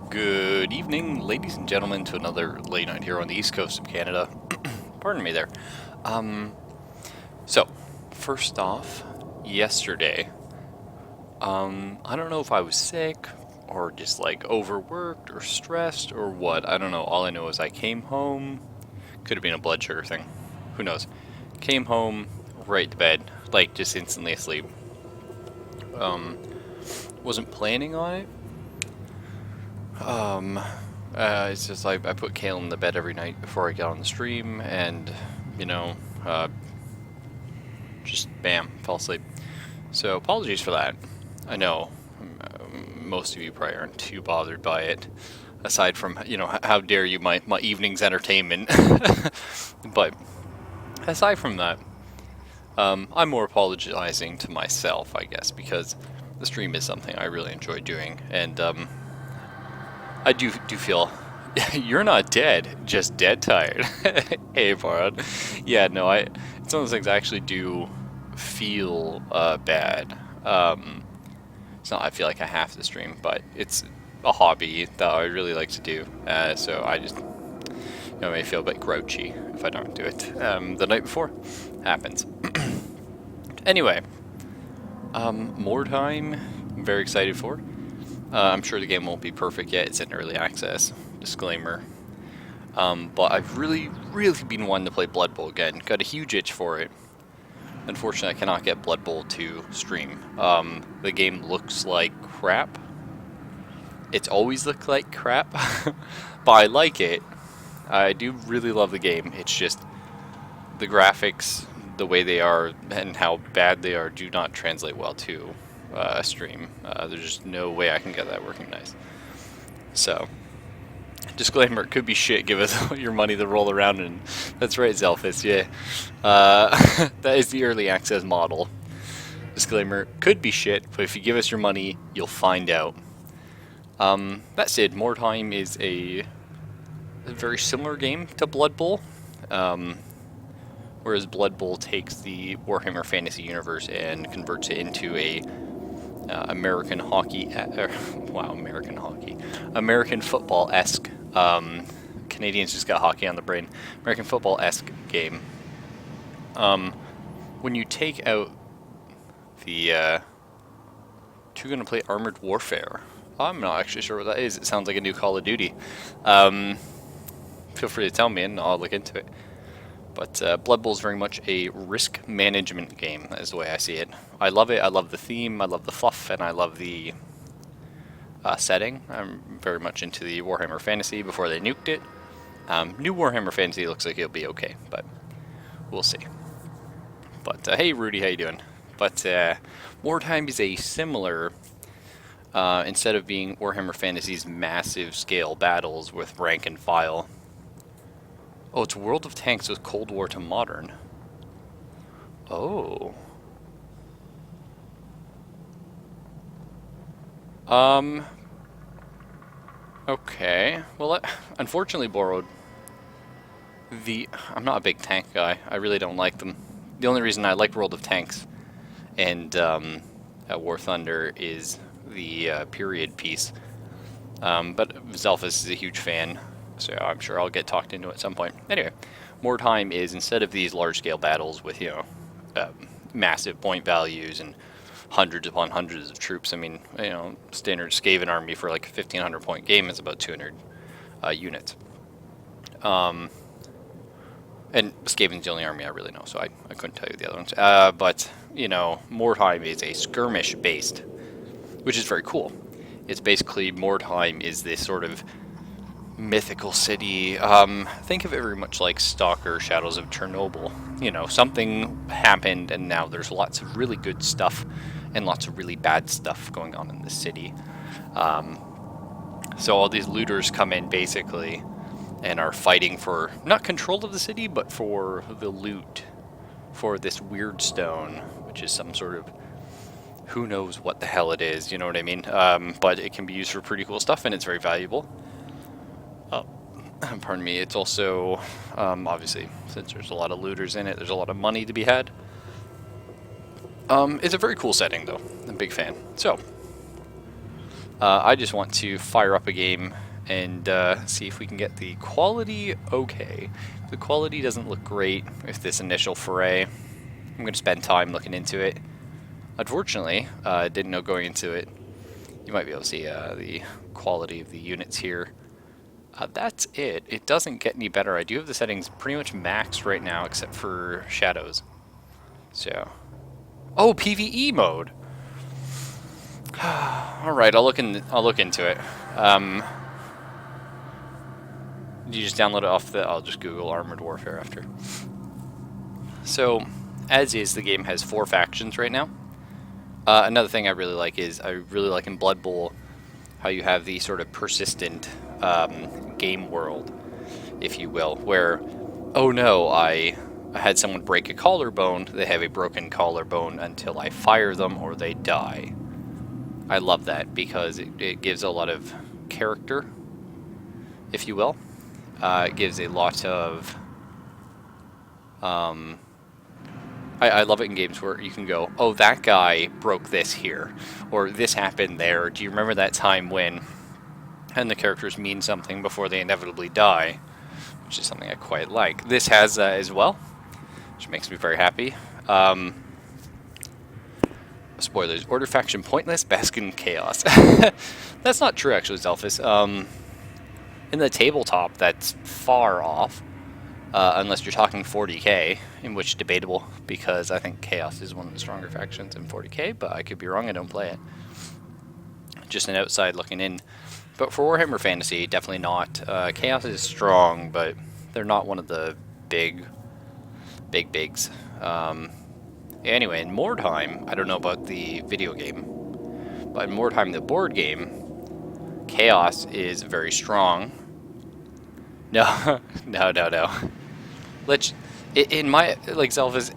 Good evening, ladies and gentlemen, to another late night here on the east coast of Canada. Pardon me there. Um, so, first off, yesterday, I don't know if I was sick or just like overworked or stressed or what. I don't know. All I know is I came home. Could have been a blood sugar thing. Who knows? Came home, right to bed, like just instantly asleep. Um, wasn't planning on it. Um, it's just like I put Kale in the bed every night before I get on the stream, and you know, uh, just bam, fell asleep. So apologies for that. I know most of you probably aren't too bothered by it, aside from how dare you my evening's entertainment. But aside from that, I'm more apologizing to myself, I guess, because the stream is something I really enjoy doing, and I do feel you're not dead, just dead tired. Hey, Barad. Yeah, no, it's one of those things I actually do feel bad. It's not I feel like I have to stream, but it's a hobby that I really like to do. So I just may feel a bit grouchy if I don't do it. The night before happens. Anyway, more time. I'm very excited for. I'm sure the game won't be perfect yet. It's in early access. Disclaimer. But I've really been wanting to play Blood Bowl again. Got a huge itch for it. Unfortunately, I cannot get Blood Bowl to stream. The game looks like crap. It's always looked like crap. But I like it. I do really love the game. It's just the graphics, the way they are, and how bad they are do not translate well to a stream. There's just no way I can get that working nice. So, disclaimer, it could be shit, give us your money to roll around, and that's right, Zelphus, yeah. That is the early access model. Disclaimer, could be shit, but if you give us your money, you'll find out. That said, More Time is a very similar game to Blood Bowl. Whereas Blood Bowl takes the Warhammer Fantasy universe and converts it into a American football-esque. Canadians just got hockey on the brain. American football-esque game. When you take out the, you're going to play Armored Warfare. I'm not actually sure what that is. It sounds like a new Call of Duty. Feel free to tell me and I'll look into it. But Blood Bowl is very much a risk management game, that is the way I see it. I love it, I love the theme, I love the fluff, and I love the setting. I'm very much into the Warhammer Fantasy before they nuked it. New Warhammer Fantasy looks like it'll be okay, but we'll see. But hey Rudy, how you doing? But Wartime is a similar, instead of being Warhammer Fantasy's massive scale battles with rank and file. Oh, it's World of Tanks with Cold War to Modern. Oh. Okay. Well, unfortunately, borrowed. I'm not a big tank guy. I really don't like them. The only reason I like World of Tanks and War Thunder is the period piece. But Zelphus is a huge fan. So I'm sure I'll get talked into it at some point. Anyway, More Time is, instead of these large-scale battles with, massive point values and hundreds upon hundreds of troops. I mean, standard Skaven army for like a 1,500 point game is about 200 units. And Skaven's the only army I really know, so I couldn't tell you the other ones. But, More Time is a skirmish-based, which is very cool. It's basically, More Time is this sort of mythical city. Think of it very much like Stalker, Shadows of Chernobyl. Something happened and now there's lots of really good stuff and lots of really bad stuff going on in the city. So all these looters come in basically and are fighting for not control of the city, but for the loot, for this weird stone, which is some sort of, who knows what the hell it is, you know what I mean? But it can be used for pretty cool stuff and it's very valuable. Pardon me, it's also, obviously, since there's a lot of looters in it, there's a lot of money to be had. It's a very cool setting, though. I'm a big fan. So, I just want to fire up a game and see if we can get the quality okay. If the quality doesn't look great with this initial foray, I'm going to spend time looking into it. Unfortunately, didn't know going into it. You might be able to see the quality of the units here. That's it. It doesn't get any better. I do have the settings pretty much maxed right now, except for shadows. So, oh, PvE mode. All right, I'll look into it. You just download it off the. I'll just Google Armored Warfare after. So, as is, the game has 4 factions right now. Another thing I really like is I really like in Blood Bowl how you have the sort of persistent game world, if you will, where, oh no, I had someone break a collarbone, they have a broken collarbone until I fire them or they die. I love that because it gives a lot of character, if you will. It gives a lot of... I love it in games where you can go, oh, that guy broke this here, or this happened there. Do you remember that time when... And the characters mean something before they inevitably die, which is something I quite like. This has as well, which makes me very happy. Spoilers. Order faction pointless, bask in chaos. That's not true, actually, Zelphus. In the tabletop, that's far off. Unless you're talking 40k, in which debatable, because I think Chaos is one of the stronger factions in 40k, but I could be wrong, I don't play it. Just an outside looking in. But for Warhammer Fantasy, definitely not. Chaos is strong, but they're not one of the bigs. Anyway, in Mordheim, I don't know about the video game, but in Mordheim, the board game, Chaos is very strong. No, no. In my, like, Zelphus,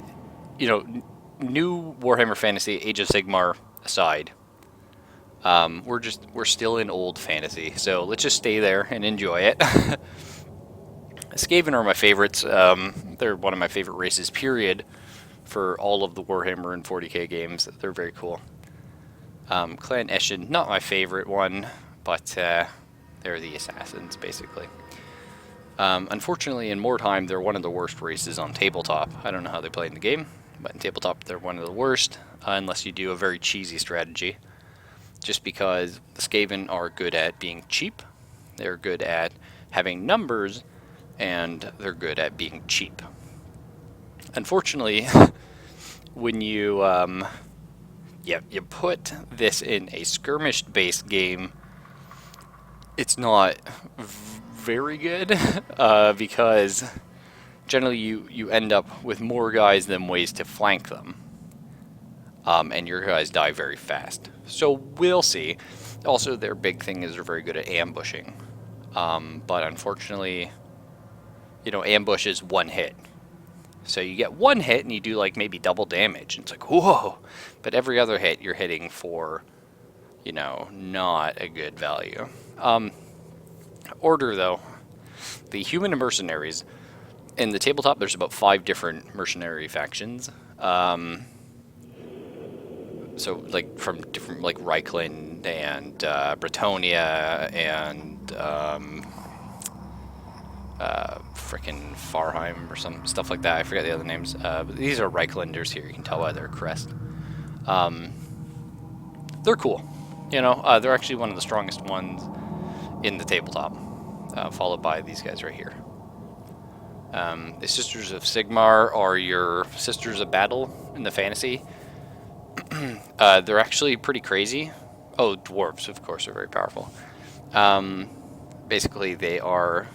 you know, new Warhammer Fantasy, Age of Sigmar aside, we're still in old fantasy, so let's just stay there and enjoy it. Skaven are my favorites. They're one of my favorite races, period, for all of the Warhammer and 40k games. They're very cool. Clan Eshin, not my favorite one, but they're the assassins, basically. Unfortunately, in Mordheim, they're one of the worst races on tabletop. I don't know how they play in the game, but in tabletop, they're one of the worst, unless you do a very cheesy strategy. Just because the Skaven are good at being cheap, they're good at having numbers, and they're good at being cheap. Unfortunately, when you put this in a skirmish-based game, it's not very good, because generally you end up with more guys than ways to flank them. And your guys die very fast. So we'll see. Also, their big thing is they're very good at ambushing. But unfortunately, you know, ambush is one hit. So you get one hit and you do like maybe double damage. And it's like, whoa! But every other hit you're hitting for, you know, not a good value. Order, though. The human mercenaries. In the tabletop, there's about 5 different mercenary factions. So, like, from different, like, Reichland and Bretonia and frickin' Farheim or some stuff like that. I forget the other names. But these are Reichlanders here. You can tell by their crest. They're cool. You know, they're actually one of the strongest ones in the tabletop, followed by these guys right here. The Sisters of Sigmar are your Sisters of Battle in the fantasy. They're actually pretty crazy. Oh, dwarves, of course, are very powerful. Basically, they are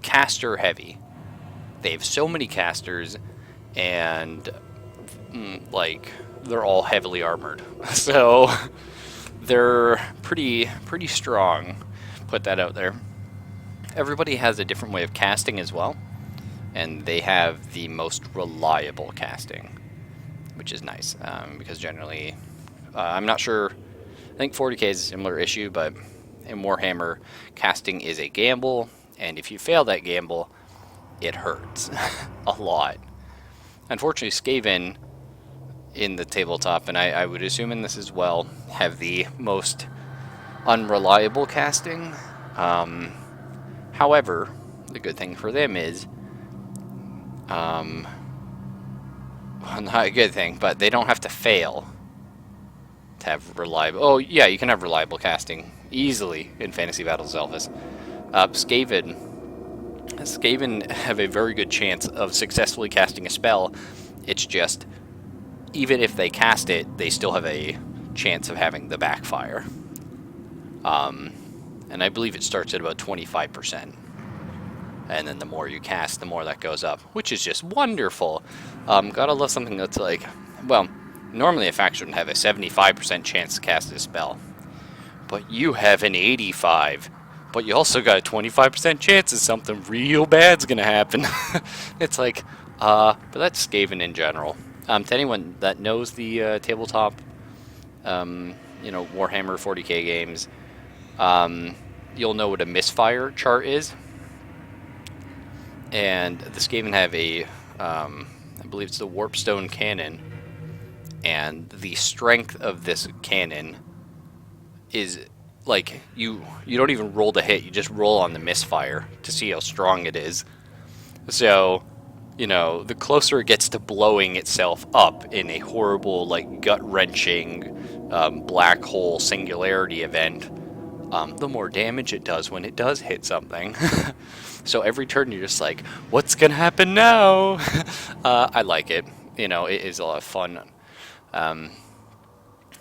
caster heavy. They have so many casters, and like they're all heavily armored. So they're pretty strong. Put that out there. Everybody has a different way of casting as well, and they have the most reliable casting, which is nice, because generally, I'm not sure, I think 40k is a similar issue, but in Warhammer, casting is a gamble, and if you fail that gamble, it hurts a lot. Unfortunately, Skaven in the tabletop, and I would assume in this as well, have the most unreliable casting. However, the good thing for them is, well, not a good thing, but they don't have to fail to have reliable. Oh yeah, you can have reliable casting easily in Fantasy Battles Elvis. Skaven have a very good chance of successfully casting a spell. It's just, even if they cast it, they still have a chance of having the backfire. And I believe it starts at about 25%. And then the more you cast, the more that goes up, which is just wonderful. Gotta love something that's like, well, normally a faction would have a 75% chance to cast a spell. But you have an 85%. But you also got a 25% chance that something real bad's gonna happen. It's like, but that's Skaven in general. To anyone that knows the tabletop, Warhammer 40k games, you'll know what a misfire chart is. And the Skaven have a, I believe it's the Warpstone cannon, and the strength of this cannon is like you don't even roll the hit, you just roll on the misfire to see how strong it is. So, the closer it gets to blowing itself up in a horrible, like, gut-wrenching black hole singularity event, the more damage it does when it does hit something. So every turn you're just like, what's gonna happen now? I like it. It is a lot of fun.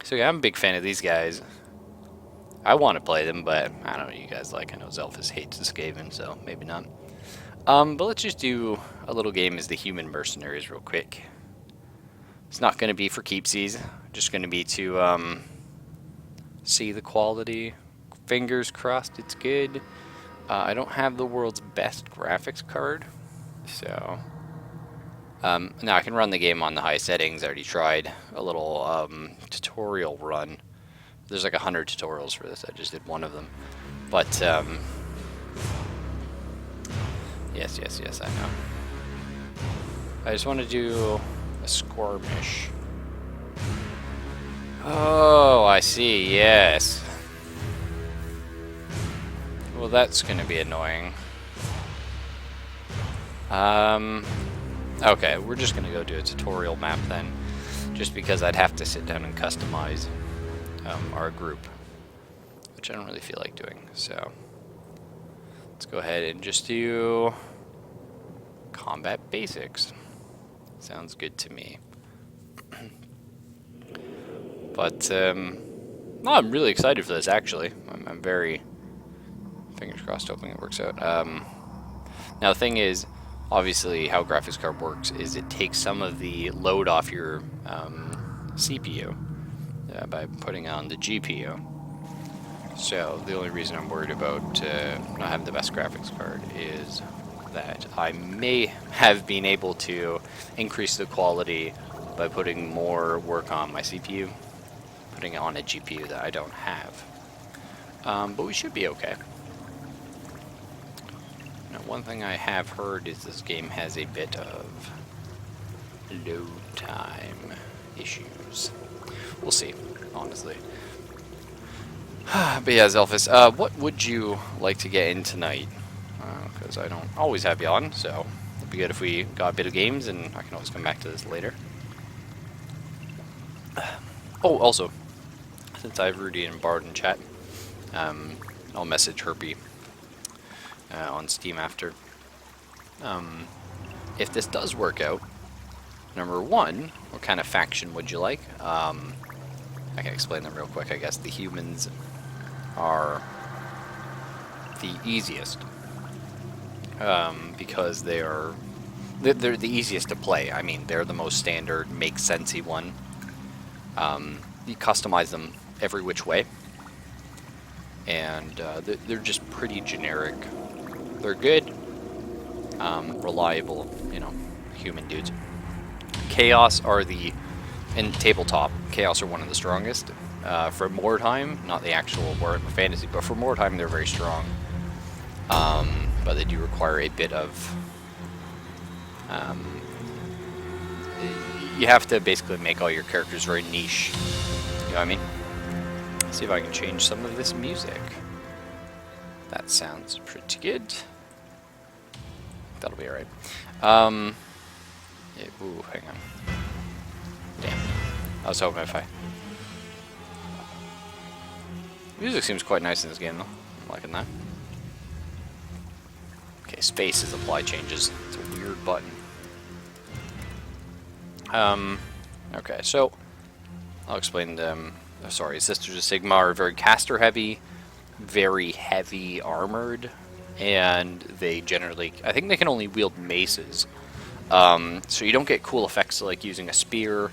So yeah, I'm a big fan of these guys. I want to play them, but I don't know what you guys like. I know Zelphus hates Skaven, so maybe not. But let's just do a little game as the Human Mercenaries real quick. It's not going to be for keepsies. Just going to be to see the quality. Fingers crossed it's good. I don't have the world's best graphics card, so... now I can run the game on the high settings. I already tried a little tutorial run. There's like 100 tutorials for this. I just did one of them. But, yes, I know. I just want to do a skirmish. Oh, I see, yes. Well, that's going to be annoying. Okay, we're just going to go do a tutorial map then. Just because I'd have to sit down and customize our group, which I don't really feel like doing. So let's go ahead and just do combat basics. Sounds good to me. But no, I'm really excited for this. Actually, I'm very, fingers crossed, hoping it works out. Now the thing is, obviously, how graphics card works is it takes some of the load off your CPU. By putting on the GPU. So the only reason I'm worried about not having the best graphics card is that I may have been able to increase the quality by putting more work on my CPU, putting it on a GPU that I don't have. But we should be okay. Now, one thing I have heard is this game has a bit of load time issues. We'll see, honestly. But yeah, Zelphus, what would you like to get in tonight? Because I don't always have you on, so it'd be good if we got a bit of games, and I can always come back to this later. Oh, also, since I have Rudy and Bard in chat, I'll message Herpy on Steam after. If this does work out, number one, what kind of faction would you like? I can explain them real quick, I guess. The humans are the easiest because they're the easiest to play. I mean, they're the most standard, make sensey one. You customize them every which way, and they're just pretty generic. They're good, reliable, human dudes. Chaos are in tabletop, Chaos are one of the strongest. For Mordheim, not the actual Warhammer Fantasy, but for Mordheim they're very strong. But they do require a bit of... you have to basically make all your characters very niche. You know what I mean? See if I can change some of this music. That sounds pretty good. That'll be alright. Yeah, ooh, hang on. Damn. I was hoping if I... Music seems quite nice in this game, though. I'm liking that. Okay, space is apply changes. It's a weird button. Okay, so... I'll explain them. Oh, sorry, Sisters of Sigma are very caster heavy, very heavy armored, and they generally... I think they can only wield maces. So you don't get cool effects like using a spear,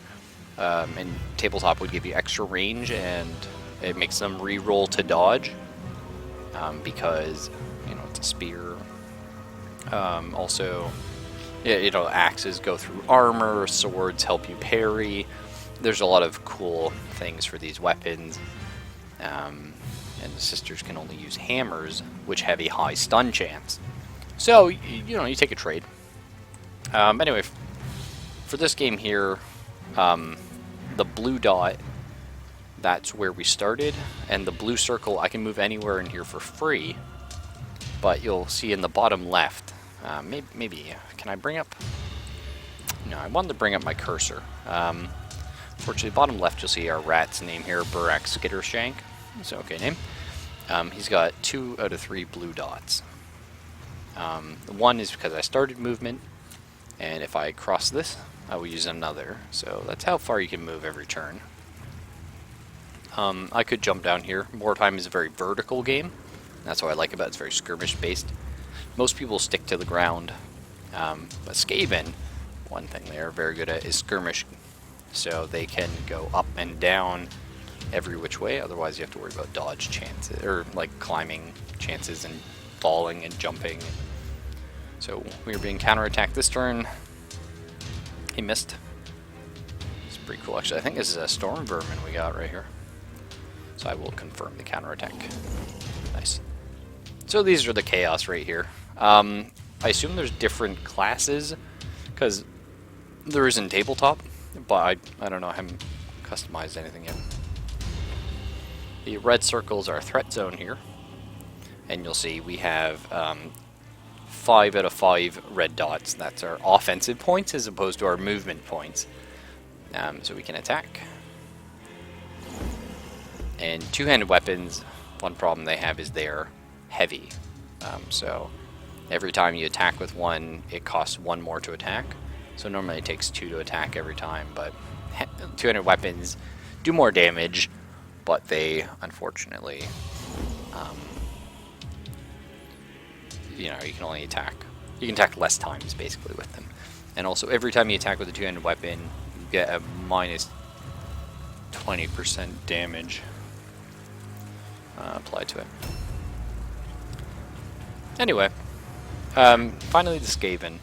and tabletop would give you extra range, and it makes them re-roll to dodge, because, you know, it's a spear. Also, you know, axes go through armor, swords help you parry. There's a lot of cool things for these weapons, and the sisters can only use hammers, which have a high stun chance. So, you know, you take a trade. Anyway, for this game here, the blue dot, that's where we started, and the blue circle, I can move anywhere in here for free, but you'll see in the bottom left, maybe, can I bring up? No, I wanted to bring up my cursor. Fortunately, bottom left, you'll see our rat's name here, Burak Skittershank. It's an okay name. He's got 2 out of 3 blue dots. One is because I started movement, and if I cross this, I will use another. So that's how far you can move every turn. I could jump down here. Wartime is a very vertical game. That's what I like about it. It's very skirmish-based. Most people stick to the ground. But Skaven, one thing they are very good at is skirmish. So they can go up and down every which way. Otherwise, you have to worry about dodge chances, or like climbing chances and falling and jumping. So we are being counterattacked this turn. He missed. It's pretty cool, actually. I think this is a storm vermin we got right here. So I will confirm the counterattack. Nice. So these are the chaos right here. I assume there's different classes, because there is in tabletop, but I don't know, I haven't customized anything yet. The red circles are threat zone here, and you'll see we have 5 out of 5 red dots. That's our offensive points as opposed to our movement points. So we can attack. And two-handed weapons, one problem they have is they're heavy. So every time you attack with one, it costs 1 more to attack. So normally it takes 2 to attack every time, but two-handed weapons do more damage, but they, unfortunately, you know, you can only attack. You can attack less times, basically, with them. And also, every time you attack with a two-handed weapon, you get a minus 20% damage applied to it. Anyway, finally the Skaven.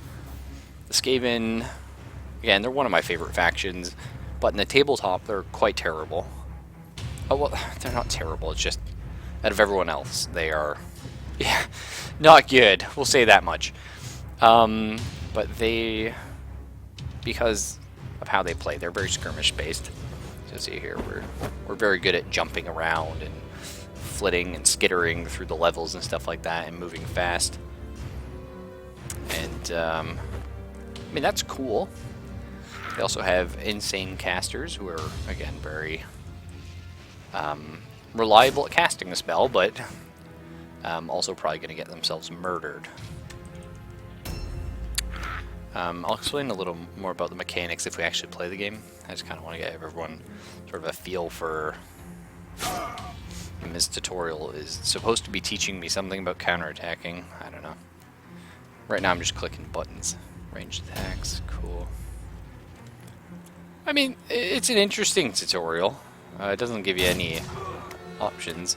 The Skaven, again, they're one of my favorite factions, but in the tabletop, they're quite terrible. Oh, well, they're not terrible, it's just, out of everyone else, they are, yeah, not good, we'll say that much. But they, because of how they play, they're very skirmish-based. So see here, we're very good at jumping around and flitting and skittering through the levels and stuff like that, and moving fast. And, I mean, that's cool. They also have insane casters who are, again, very reliable at casting the spell, but also probably going to get themselves murdered. I'll explain a little more about the mechanics if we actually play the game. I just kind of want to get everyone sort of a feel for... This tutorial is supposed to be teaching me something about counterattacking. I don't know. Right now I'm just clicking buttons. Ranged attacks, cool. I mean, it's an interesting tutorial. It doesn't give you any options.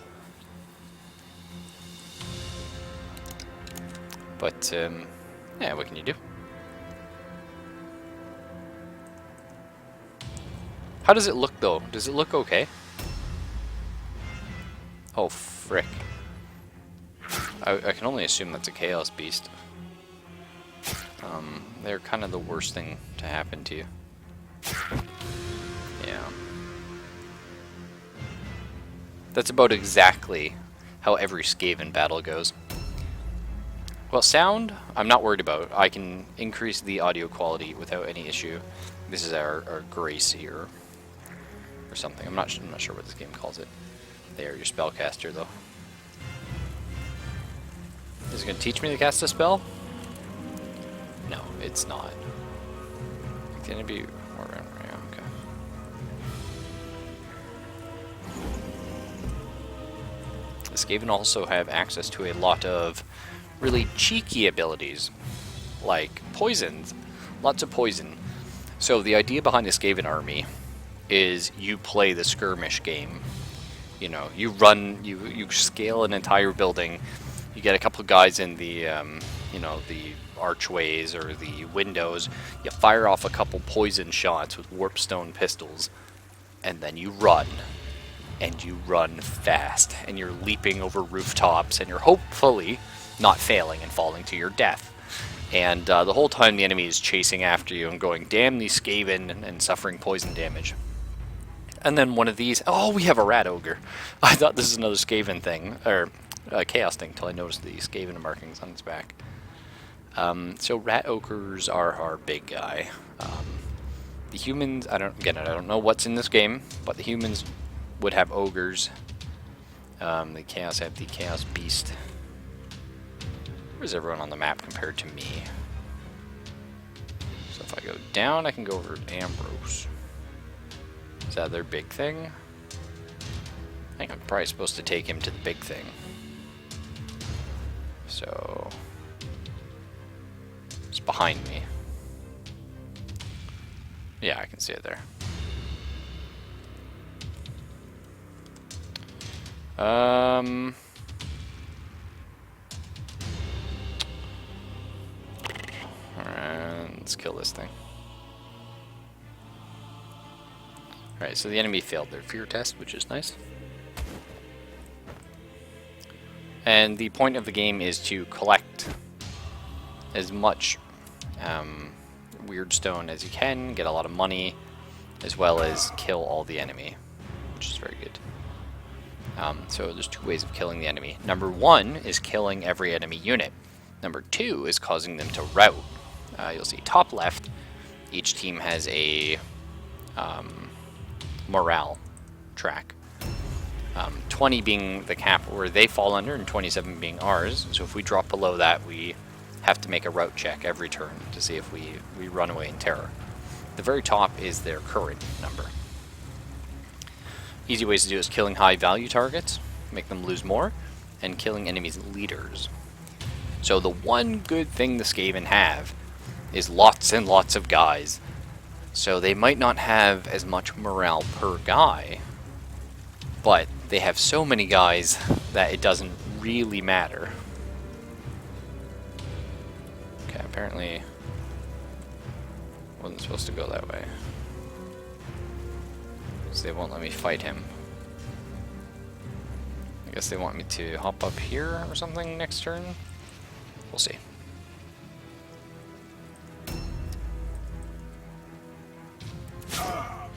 But, yeah, what can you do? How does it look, though? Does it look okay? Oh, frick. I can only assume that's a Chaos Beast. They're kind of the worst thing to happen to you. Yeah. That's about exactly how every Skaven battle goes. Well, sound, I'm not worried about. I can increase the audio quality without any issue. This is our Grace here, or something. I'm not sure what this game calls it. They are your spellcaster, though. Is it going to teach me to cast a spell? No, it's not. It's going to be more around. Yeah, okay. The Skaven also have access to a lot of really cheeky abilities, like poisons. Lots of poison. So the idea behind the Skaven army is you play the skirmish game. You know, you run, you scale an entire building. You get a couple of guys in the, you know, the archways or the windows. You fire off a couple poison shots with warpstone pistols, and then you run. And you run fast, and you're leaping over rooftops, and you're hopefully not failing and falling to your death. And the whole time the enemy is chasing after you and going, damn these Skaven, and suffering poison damage. And then one of these, oh, we have a rat ogre. I thought this is another Skaven thing, or chaos thing, till I noticed the Skaven markings on its back. So rat ogres are our big guy. The humans, I don't know what's in this game, but the humans would have ogres. The chaos have the chaos beast. Where's everyone on the map compared to me? So if I go down, I can go over to Ambrose. Is that their big thing? I think I'm probably supposed to take him to the big thing. So it's behind me. Yeah, I can see it there. Alright, let's kill this thing. Alright, so the enemy failed their fear test, which is nice. And the point of the game is to collect as much weird stone as you can, get a lot of money, as well as kill all the enemy, which is very good. So there's two ways of killing the enemy. Number one is killing every enemy unit. Number two is causing them to rout. You'll see top left, each team has a morale track. 20 being the cap where they fall under, and 27 being ours. So if we drop below that, we have to make a route check every turn to see if we run away in terror. The very top is their current number. Easy ways to do is killing high value targets, make them lose more, and killing enemies' leaders. So the one good thing the Skaven have is lots and lots of guys. So they might not have as much morale per guy, but they have so many guys that it doesn't really matter. Okay, apparently wasn't supposed to go that way. So they won't let me fight him. I guess they want me to hop up here or something next turn. We'll see.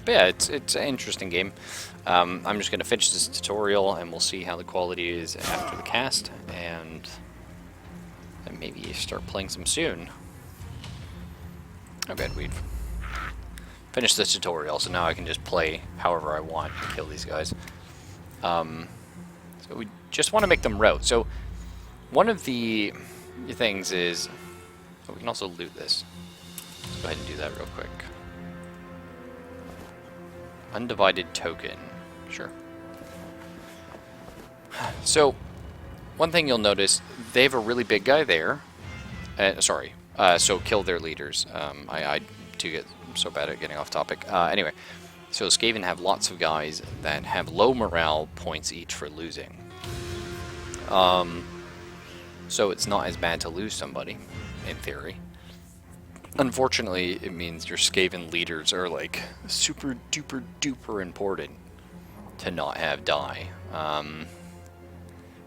But yeah, it's an interesting game. I'm just going to finish this tutorial and we'll see how the quality is after the cast, and maybe start playing some soon. I bet we've finished this tutorial, so now I can just play however I want to kill these guys. So we just want to make them rout. So one of the things is, oh, we can also loot this. Let's go ahead and do that real quick. Undivided token. Sure. So, one thing you'll notice, they have a really big guy there. So kill their leaders. I do get so bad at getting off topic. Anyway, so Skaven have lots of guys that have low morale points each for losing. So it's not as bad to lose somebody, in theory. Unfortunately, it means your Skaven leaders are like super duper duper important to not have die.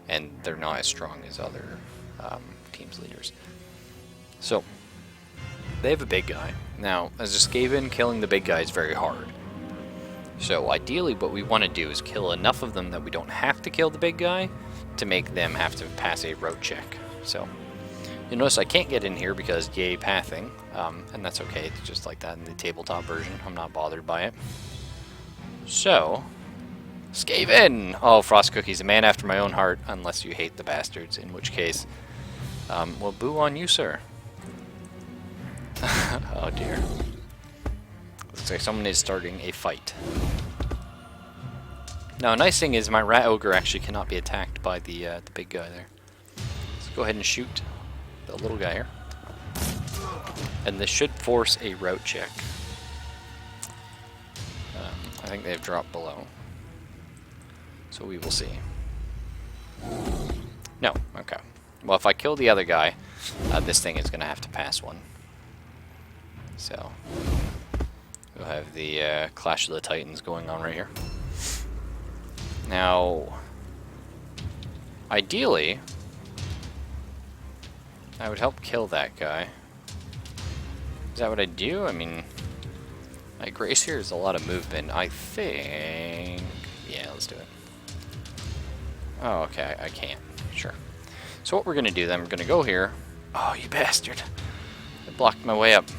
And they're not as strong as other teams' leaders. So, they have a big guy. Now, as a Skaven, killing the big guy is very hard. So ideally what we want to do is kill enough of them that we don't have to kill the big guy to make them have to pass a road check. So you'll notice I can't get in here because yay pathing, and that's okay, it's just like that in the tabletop version. I'm not bothered by it. So, Skaven! Oh, Frost Cookie's a man after my own heart, unless you hate the bastards, in which case, well, boo on you, sir. Oh dear. Looks like someone is starting a fight. Now, a nice thing is my rat ogre actually cannot be attacked by the big guy there. Let's go ahead and shoot the little guy here. And this should force a route check. I think they've dropped below. So we will see. No, okay. Well, if I kill the other guy, this thing is going to have to pass one. So, we'll have the Clash of the Titans going on right here. Now, ideally, I would help kill that guy. Is that what I do? I mean, my grace here is a lot of movement. I think... yeah, let's do it. Oh, okay, I can't. Sure. So what we're going to do then, we're going to go here. Oh, you bastard. I blocked my way up.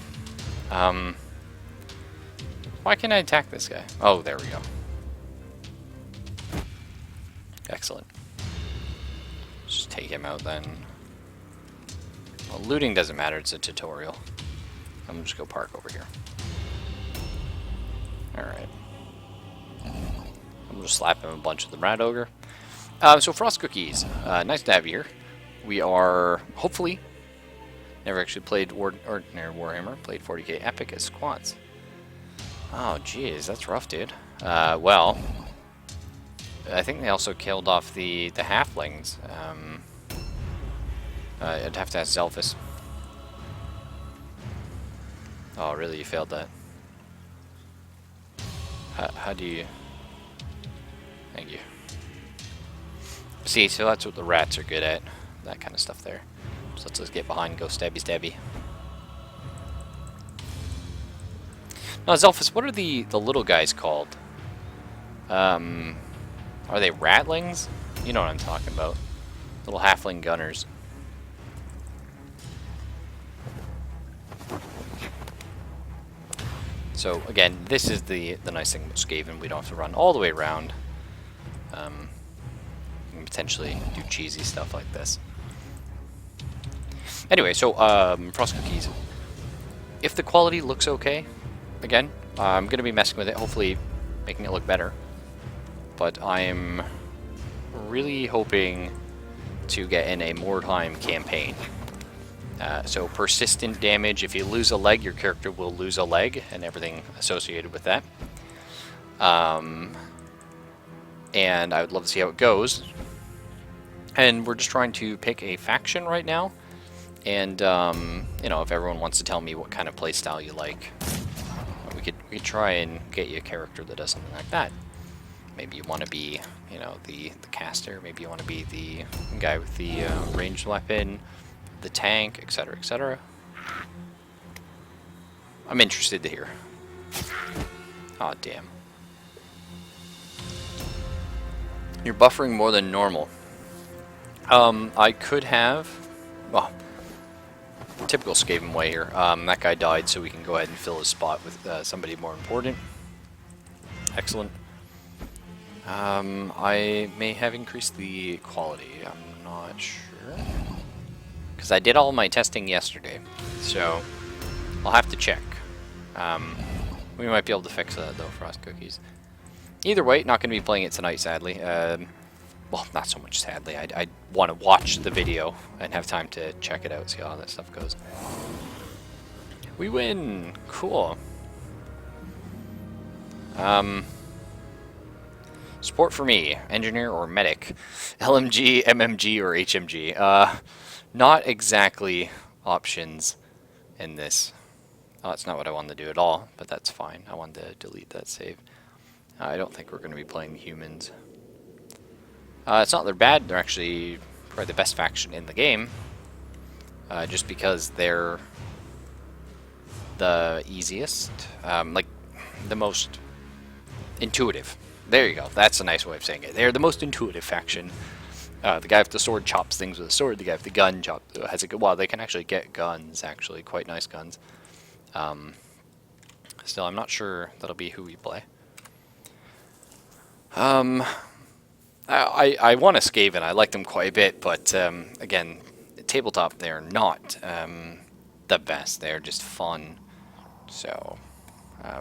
Why can't I attack this guy? Oh, there we go. Excellent. Just take him out then. Well, looting doesn't matter, it's a tutorial. I'm gonna just go park over here. Alright. I'm gonna slap him a bunch of the rat ogre. So Frost Cookies, nice to have you here. We are, hopefully, never actually played Ordinary Warhammer, played 40k Epic as squads. Oh jeez, that's rough, dude. Well, I think they also killed off the halflings. I'd have to ask Zelphus. Oh, really? You failed that? How do you... Thank you. See, so that's what the rats are good at. That kind of stuff there. So let's just get behind and go stabby stabby. Now, Zelphus, what are the little guys called? Are they ratlings? You know what I'm talking about. Little halfling gunners. So again, this is the nice thing about Skaven. We don't have to run all the way around. We can potentially do cheesy stuff like this. Anyway, so Frost Cookies. If the quality looks okay, again, I'm going to be messing with it, hopefully making it look better. But I'm really hoping to get in a Mordheim campaign. So persistent damage, if you lose a leg, your character will lose a leg, and everything associated with that. And I would love to see how it goes. And we're just trying to pick a faction right now. And, you know, if everyone wants to tell me what kind of playstyle you like, we could try and get you a character that does something like that. Maybe you want to be, you know, the caster. Maybe you want to be the guy with the ranged weapon, the tank, etc., etc. I'm interested to hear. Aw, damn. You're buffering more than normal. I could have... well, typical Skaven way here. That guy died, so we can go ahead and fill his spot with somebody more important. Excellent. I may have increased the quality. I'm not sure. Because I did all my testing yesterday, so I'll have to check. We might be able to fix that though, Frost Cookies. Either way, not going to be playing it tonight, sadly. Well, not so much sadly. I want to watch the video and have time to check it out, see how that stuff goes. We win! Cool. Support for me, engineer or medic, LMG, MMG, or HMG. Not exactly options in this. Oh, that's not what I wanted to do at all, but that's fine. I wanted to delete that save. I don't think we're going to be playing humans. It's not they're bad, they're actually probably the best faction in the game. Just because they're the easiest, like the most intuitive. There you go. That's a nice way of saying it. They're the most intuitive faction. The guy with the sword chops things with a sword. The guy with the gun has a good. Well, they can actually get guns. Actually, quite nice guns. Still, I'm not sure that'll be who we play. I want to Skaven. I like them quite a bit, but again, tabletop, they're not the best. They're just fun. So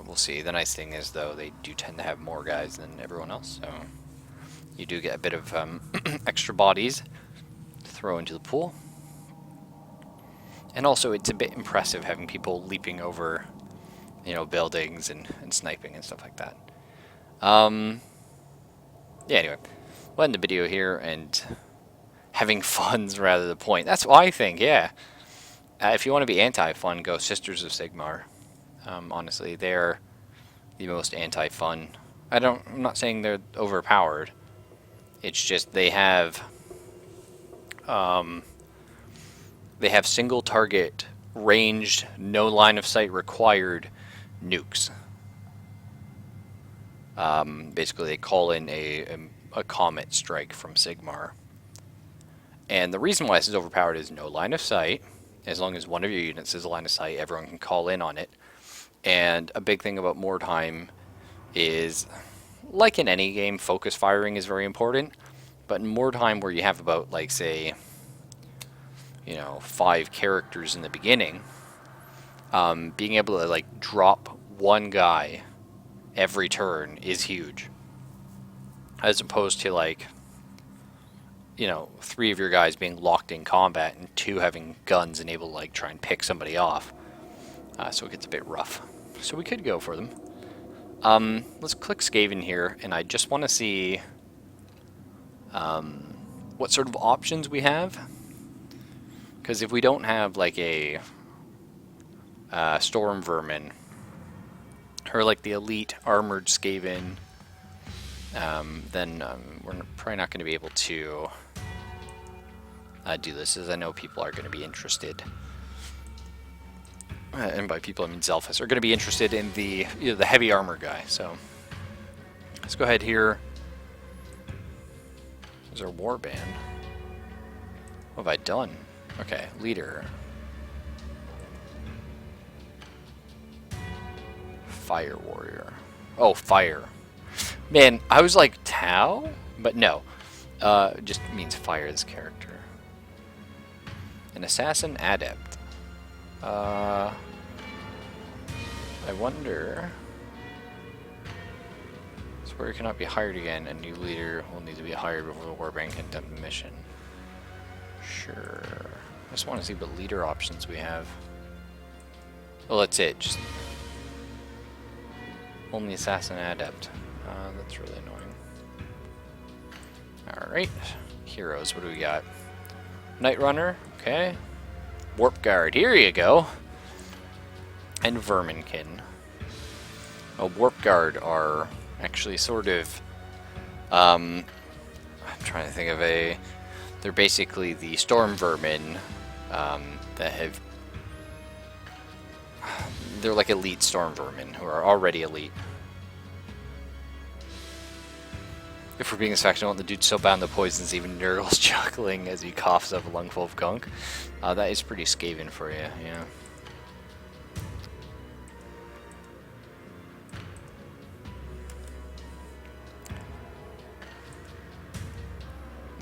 we'll see. The nice thing is, though, they do tend to have more guys than everyone else, so you do get a bit of extra bodies to throw into the pool. And also, it's a bit impressive having people leaping over, you know, buildings and sniping and stuff like that. Yeah, anyway, we'll end the video here, and having fun's rather the point. That's what I think, yeah. If you want to be anti-fun, go Sisters of Sigmar. Honestly, they're the most anti-fun. I'm not saying they're overpowered. It's just they have single target, ranged, no line of sight required nukes. Basically, they call in a comet strike from Sigmar. And the reason why this is overpowered is no line of sight. As long as one of your units is a line of sight, everyone can call in on it. And a big thing about Mordheim is, like in any game, focus firing is very important. But in Mordheim, where you have about, like, say, you know, 5 characters in the beginning, being able to, like, drop one guy every turn is huge. As opposed to, like, you know, 3 of your guys being locked in combat and 2 having guns and able to, like, try and pick somebody off. So it gets a bit rough. So we could go for them. Let's click Skaven here, and I just want to see what sort of options we have. Because if we don't have, like, a Storm Vermin, or like the elite armored Skaven, then we're probably not going to be able to do this, as I know people are going to be interested. And by people I mean Zelphus, are going to be interested in the heavy armor guy. So let's go ahead here. There's our warband. What have I done? Okay, leader. Fire warrior. Oh, fire. Man, I was like Tau, but no. It just means fire, this character. An assassin adept. I wonder. This warrior cannot be hired again. A new leader will need to be hired before the warband can attempt the mission. Sure. I just want to see what leader options we have. Well, that's it. Just only assassin adept. That's really annoying. Alright. Heroes, what do we got? Night Runner, okay. Warp Guard, here you go. And Verminkin. Warp Guard are actually sort of... I'm trying to think of a... They're basically the Storm Vermin that have... They're like elite Storm Vermin, who are already elite. If we're being this faction, I want the dude so bound the poisons, even Nurgle's chuckling as he coughs up a lungful of gunk. That is pretty Skaven for you, yeah.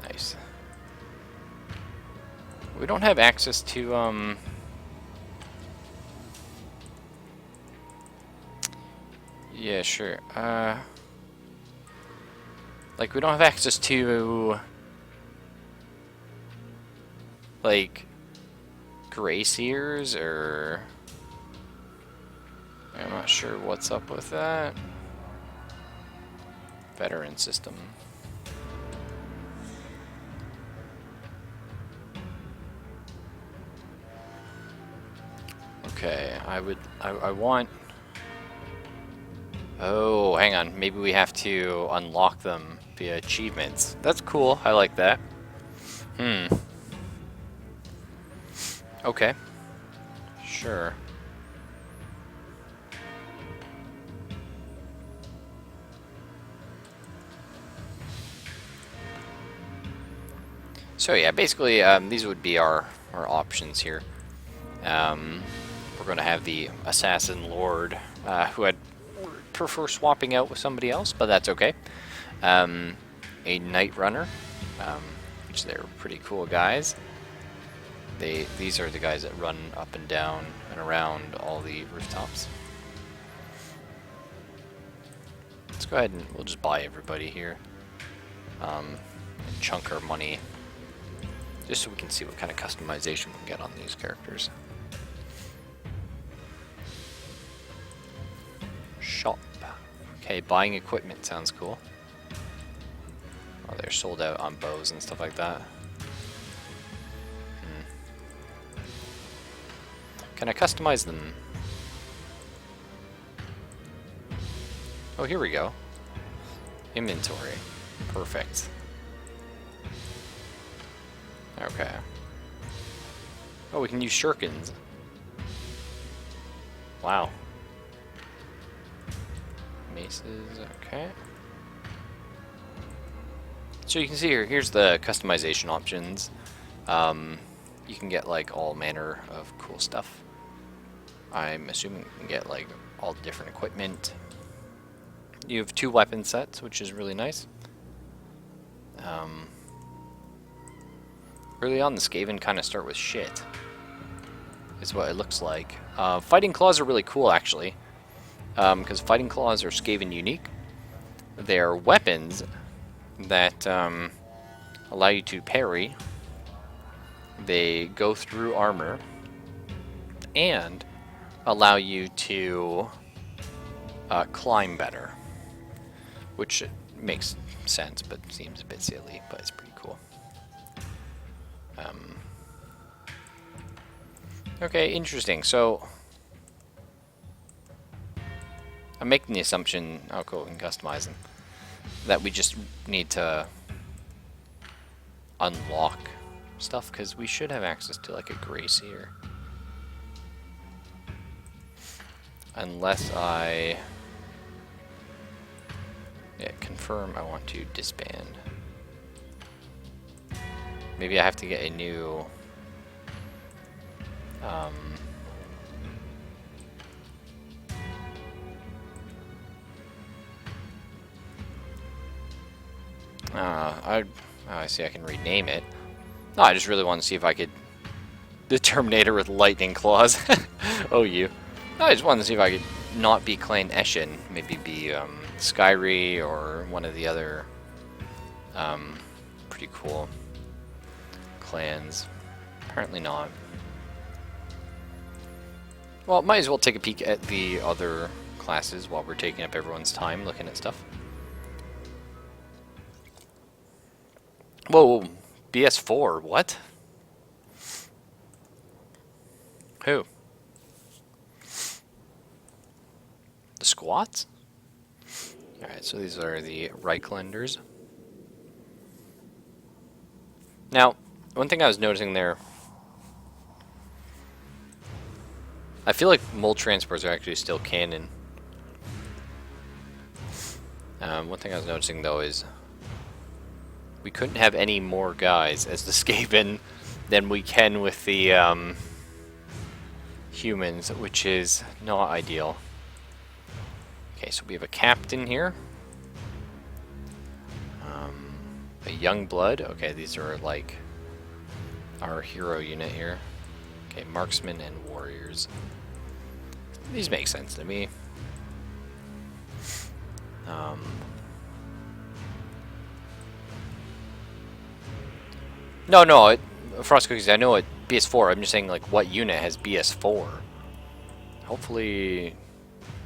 Nice. We don't have access to, yeah, sure. Like, we don't have access to, like, Grey Seers, or... I'm not sure what's up with that. Veteran system. Okay, I want... Oh, hang on. Maybe we have to unlock them via achievements. That's cool. I like that. Okay. Sure. So yeah, basically these would be our options here. We're going to have the Assassin Lord, who I'd prefer swapping out with somebody else, but that's okay. A Night Runner, which they're pretty cool guys. These are the guys that run up and down and around all the rooftops. Let's go ahead and we'll just buy everybody here. And chunk our money, just so we can see what kind of customization we can get on these characters. Shop. Okay, buying equipment sounds cool. Oh, they're sold out on bows and stuff like that. Can I customize them? Oh, here we go. Inventory. Perfect. Okay. Oh, we can use shurikens. Wow. Maces, okay. So you can see here, here's the customization options. You can get like all manner of cool stuff. I'm assuming you can get like all the different equipment. You have 2 weapon sets, which is really nice. Early on, the Skaven kind of start with shit, is what it looks like. Fighting Claws are really cool, actually, because Fighting Claws are Skaven unique. They're weapons that allow you to parry. They go through armor and allow you to climb better, which makes sense but seems a bit silly, but it's pretty cool. Okay, interesting. So I'm making the assumption, oh cool, we can customize them, that we just need to unlock stuff, because we should have access to like a grace here. Unless I... yeah, confirm I want to disband. Maybe I have to get a new... I see I can rename it. No, I just really want to see if I could... the Terminator with lightning claws. Oh, you. No, I just wanted to see if I could not be Clan Eshin. Maybe be Skyri or one of the other pretty cool clans. Apparently not. Well, might as well take a peek at the other classes while we're taking up everyone's time looking at stuff. Whoa, BS4, what? Who? The squats? Alright, so these are the Reichlanders. Now, one thing I was noticing there, I feel like mole transports are actually still canon. One thing I was noticing though is we couldn't have any more guys as the Skaven than we can with the humans, which is not ideal. Okay, so we have a captain here. A young blood. Okay, these are like our hero unit here. Okay, marksmen and warriors. These make sense to me. No, Frost Cookies, I know it BS4. I'm just saying, like, what unit has BS4? Hopefully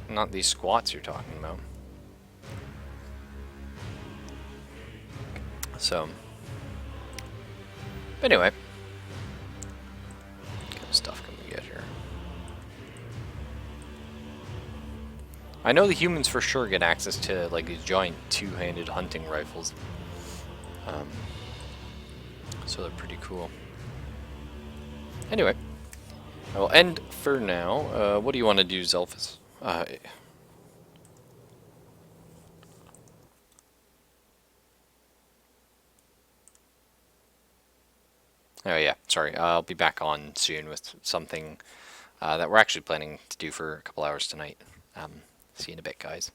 not these squats you're talking about. So, anyway. What kind of stuff can we get here? I know the humans for sure get access to, like, these giant two-handed hunting rifles. So they're pretty cool. Anyway, I will end for now. What do you want to do, Zelphus? Oh yeah, sorry. I'll be back on soon with something that we're actually planning to do for a couple hours tonight. See you in a bit, guys.